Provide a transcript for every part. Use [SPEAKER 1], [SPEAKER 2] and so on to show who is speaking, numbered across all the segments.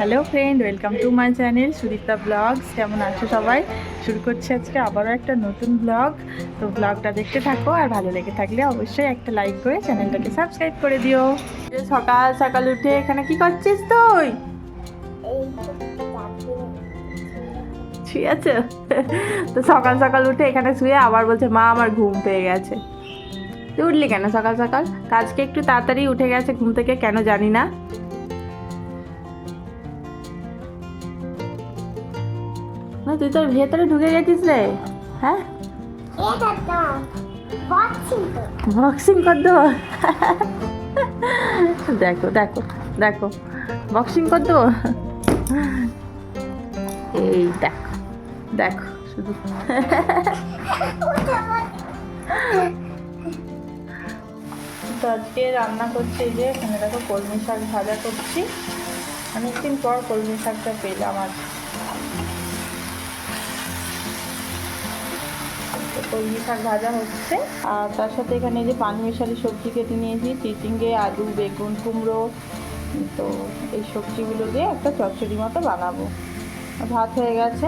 [SPEAKER 1] Hello friend, welcome to my channel Sudipta blogs. কেমন আছো সবাই? শুরু করছি আজকে আবারও একটা নতুন ব্লগ। তো ব্লগটা দেখতে থাকো, আর ভালো লেগে থাকলে অবশ্যই একটা লাইক করে চ্যানেলটাকে সাবস্ক্রাইব করে দিও। সকাল সকাল উঠে এখানে কি করছিস তুই? শুয়ে আছে? তো সকাল সকাল উঠে এখানে শুয়ে আবার বলছে মা আমার ঘুম পেয়ে গেছে। তুই উঠলি কেন সকাল সকাল? আজকে একটু তাড়াতাড়ি উঠে গেছে ঘুম থেকে, কেন জানি না। না তুই তোর ভেতরে ঢুকে গেছিস রে। হ্যাঁ, বক্সিং কর দেবো। দেখো দেখো দেখো, বক্সিং কর দেবো। এই দেখো দেখো শুধু। তো আজকে রান্না করছি, এই যে এখানে দেখো কলমি শাক ভাজা করছি। অনেকদিন পর কলমি শাকটা পেলাম আজ। কলমি শাক ভাজা হচ্ছে, আর তার সাথে এখানে যে পানমিশালি সবজি কেটে নিয়েছি, চিচিঙ্গে, আলু, বেগুন, কুমড়ো। তো এই সবজিগুলো দিয়ে একটা চচ্চড়ি মতো বানাবো। ভাত হয়ে গেছে,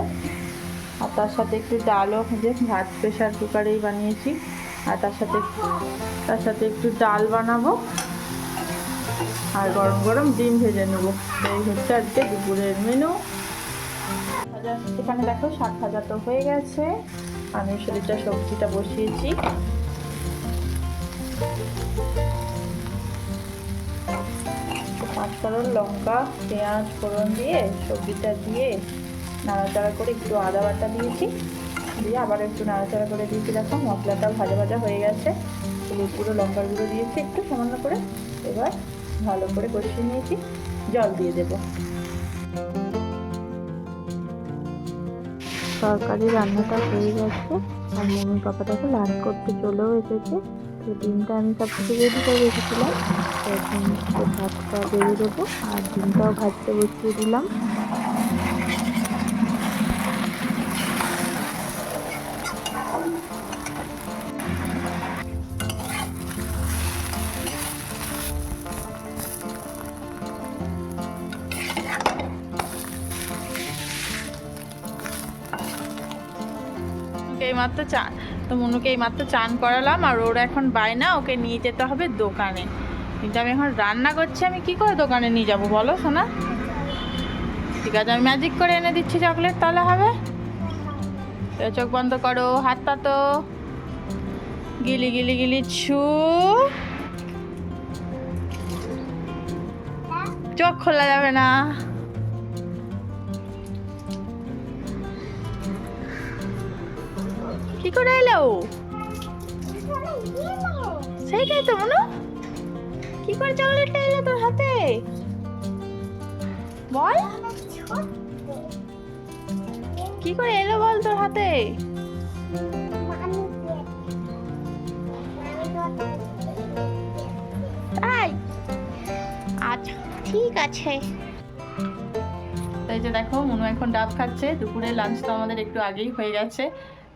[SPEAKER 1] আর তার সাথে একটু ডালও, যে ভাত প্রেশার কুকারেই বানিয়েছি। আর তার সাথে একটু ডাল বানাবো, আর গরম গরম ডিম ভেজে নেবো। এই হচ্ছে আজকে দুপুরের মেনু। ভাজা এখানে দেখো শাক ভাজা তো হয়ে গেছে, আমি শরীরটা সবজিটা বসিয়েছি। পাঁচফোড়ন, লঙ্কা, পেঁয়াজ ফোড়ন দিয়ে সবজিটা দিয়ে নাড়াচাড়া করে একটু আদা বাটা দিয়েছি, দিয়ে আবার একটু নাড়াচাড়া করে দিয়েছি। দেখো মশলাটাও ভাজা ভাজা হয়ে গেছে। পুরো লঙ্কার গুঁড়ো দিয়েছি একটু সামান্য করে। এবার ভালো করে কষিয়ে নিয়েছি, জল দিয়ে দেবো। তরকারি রান্নাটা হয়ে গেছে, আর মম্মি পাপাটাকে লাঞ্চ করতে চলেও এসেছে। তো ডিমটা আমি সব কিছু রেডি করে রেখেছিলাম, তো এখন ভাতটা বেড়ে দেবো, আর ডিমটাও ভাজতে বসিয়ে দিলাম। এইমাত্র চান তো মনুকে এইমাত্র চান করালাম, আর ওর এখন বায়না ওকে নিয়ে যেতে হবে দোকানে। কিন্তু আমি এখন রান্না করছি, আমি কি করে দোকানে নিয়ে যাব বলো সোনা? ঠিক আছে, আমি ম্যাজিক করে এনে দিচ্ছি চকলেট, তাহলে হবে। চোখ বন্ধ করো, হাত পাতো, গিলি গিলি গিলি ছু। চোখ খোলা যাবে না। কি করে এলো? সেইটাই তো মনু, কি করে চকলেটটা এলো তোর হাতে বল? কি করে এলো বল তোর হাতে? তাই, আচ্ছা ঠিক আছে। এই যে দেখো মনু এখন ডাব খাচ্ছে। দুপুরে লাঞ্চ তো আমাদের একটু আগেই হয়ে গেছে।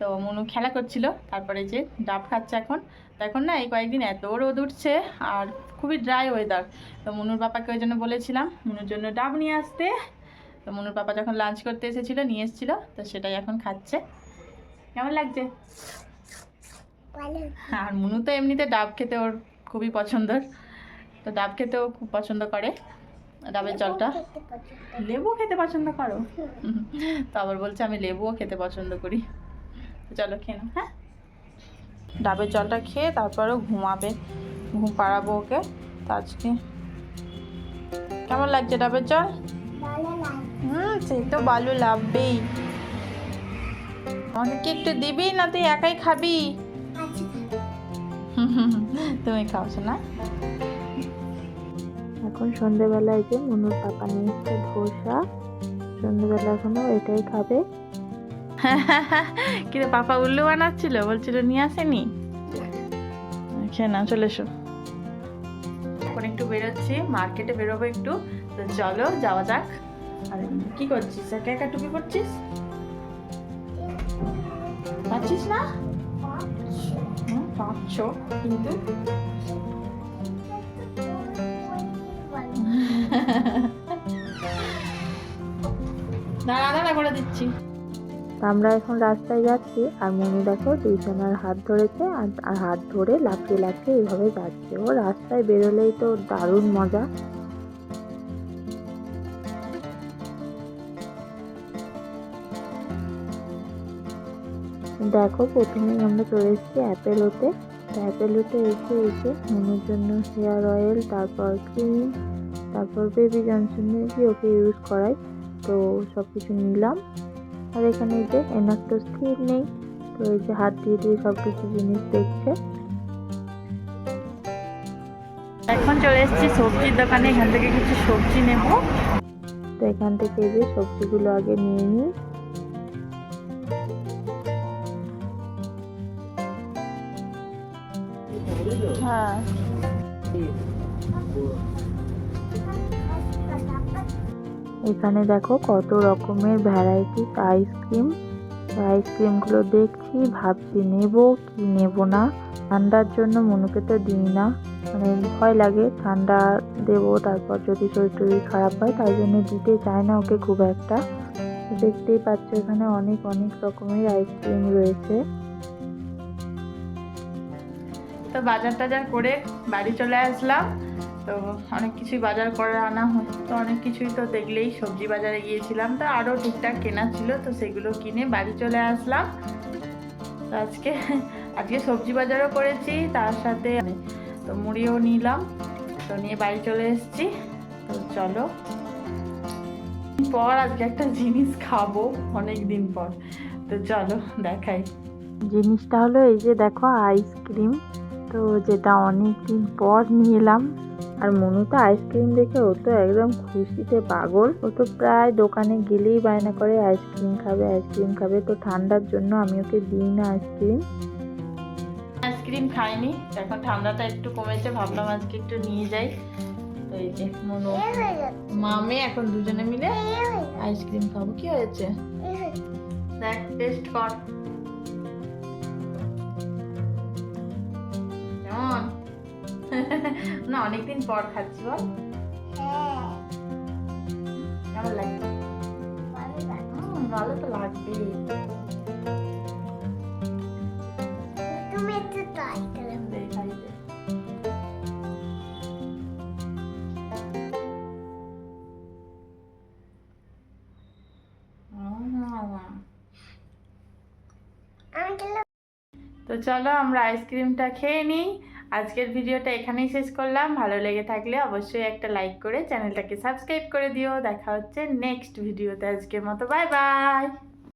[SPEAKER 1] তো মনু খেলা করছিল, তারপরে যে ডাব খাচ্ছে এখন। তো এখন না এই কয়েকদিন এত রোদ উঠছে, আর খুবই ড্রাই ওয়েদার। তো মনুর পাপাকে ওই জন্য বলেছিলাম মনুর জন্য ডাব নিয়ে আসতে। তো মনুর পাপা যখন লাঞ্চ করতে এসেছিলো নিয়ে এসেছিলো, তো সেটাই এখন খাচ্ছে। কেমন লাগছে? আর মনু তো এমনিতে ডাব খেতে ওর খুবই পছন্দের, তো ডাব খেতেও খুব পছন্দ করে। ডাবের জলটা, লেবু খেতে পছন্দ করো? তো আবার বলছে আমি লেবুও খেতে পছন্দ করি। চলো খেয়ে নাও। হ্যাঁ, ডাবের জলটা খেয়ে তারপরেও ঘুমাবে, ঘুম পাড়াবো ওকে। তো আজকে কেমন লাগছে ডাবের জল? সেই তো ভালো লাগবেই। আমাকে কি একটু দিবি, না তুই একাই খাবি? তুমি খাও না। এখন সন্ধ্যেবেলায় যে মনুর পাপা নিয়ে এসছে ধোসা, সন্ধ্যেবেলা এখনো এটাই খাবে। কিন্তু পাপা উল্লু বানাচ্ছিল, বলছিল নিয়ে আসেনি। খেয়ে না, চলে এসো। এখন একটু বেরোচ্ছি, মার্কেটে বেরোবো একটু। তো চলো যাওয়া যাক। আর কি করছিস, একা একা টুপি পরছিস? পাচ্ছিস না? পাচ্ছ কিন্তু। রান্না করে দিচ্ছি।
[SPEAKER 2] আমরা এখন রাস্তায় যাচ্ছি আর মনু দেখো দুইজনের হাত ধরেছে আর হাত ধরে লাফিয়ে লাফিয়ে এইভাবে যাচ্ছে। ও রাস্তায় বেরোলেই তো দারুণ মজা। দেখো প্রথমেই আমরা চলে এসেছি অ্যাপেলোতে। অ্যাপেলোতে এসে মনুর জন্য হেয়ার অয়েল, তারপর ক্রিম, তারপর বেবি জনসনের কি ওকে ইউজ করাই, তো সব কিছু নিলাম। আর এখানে এই যে এনার তো স্থির নেই, তো এই যে হাত দিয়ে দিয়ে সব কিছু জিনিস দেখছে।
[SPEAKER 1] এখন চলে এসেছি সবজির দোকানে, এখান থেকে কিছু সবজি নেব।
[SPEAKER 2] তো এখান থেকে এই যে সবজিগুলো আগে নিয়ে নিই।
[SPEAKER 1] হ্যাঁ,
[SPEAKER 2] এখানে দেখো কত রকমের ভ্যারাইটিস আইসক্রিম। আইসক্রিমগুলো দেখছি, ভাবছি নেব কি নেব না। ঠান্ডার জন্য মনুকে তো দিই না, মানে ভয় লাগে ঠান্ডা দেবো তারপর যদি শরীর টরীর খারাপ হয়, তাই জন্য দিতে চায় না ওকে খুব একটা। দেখতেই পাচ্ছ এখানে অনেক অনেক রকমের আইসক্রিম রয়েছে।
[SPEAKER 1] তো বাজার টাজার করে বাড়ি চলে আসলাম। তো অনেক কিছুই বাজার করে আনা হয়, তো অনেক কিছুই তো দেখলেই সবজি বাজারে গিয়েছিলাম, তো আরও টুকটাক কেনা ছিল, তো সেগুলো কিনে বাড়ি চলে আসলাম। তো আজকে সবজি বাজারও করেছি, তার সাথে তো মুড়িও নিলাম, তো নিয়ে বাড়ি চলে এসেছি। তো চলো পর আজকে একটা জিনিস খাবো অনেক দিন পর, তো চলো দেখাই।
[SPEAKER 2] জিনিসটা হলো এই যে দেখো আইসক্রিম, তো যেটা অনেক দিন পর নিয়ে এলাম। আর মনু তো আইসক্রিম দেখে ও তো একদম খুশিতে পাগল। ও তো প্রায় দোকানে গেলেই বায়না করে আইসক্রিম খাবে আইসক্রিম খাবে। তো ঠান্ডার জন্য আমি ওকে দিই না আইসক্রিম।
[SPEAKER 1] আইসক্রিম খাইনি, এখন ঠান্ডাটা একটু কমেছে, ভাবলাম আজকে একটু নিয়ে যাই। তো এই যে মনু মামে এখন দুজনে মিলে আইসক্রিম খাবো। কি হয়েছে দেখ, টেস্ট কর কেমন। না অনেকদিন পর খাচ্ছি, বল কেমন লাগছে? ভালো তো লাগবে। দেখাই দে। তো চলো আমরা আইসক্রিমটা খেয়ে নিই। আজকের ভিডিওটা এখানেই শেষ করলাম। ভালো লেগে থাকলে অবশ্যই একটা লাইক করে চ্যানেলটাকে সাবস্ক্রাইব করে দিও। দেখা হচ্ছে নেক্সট ভিডিওতে। আজকের মতো বাই বাই।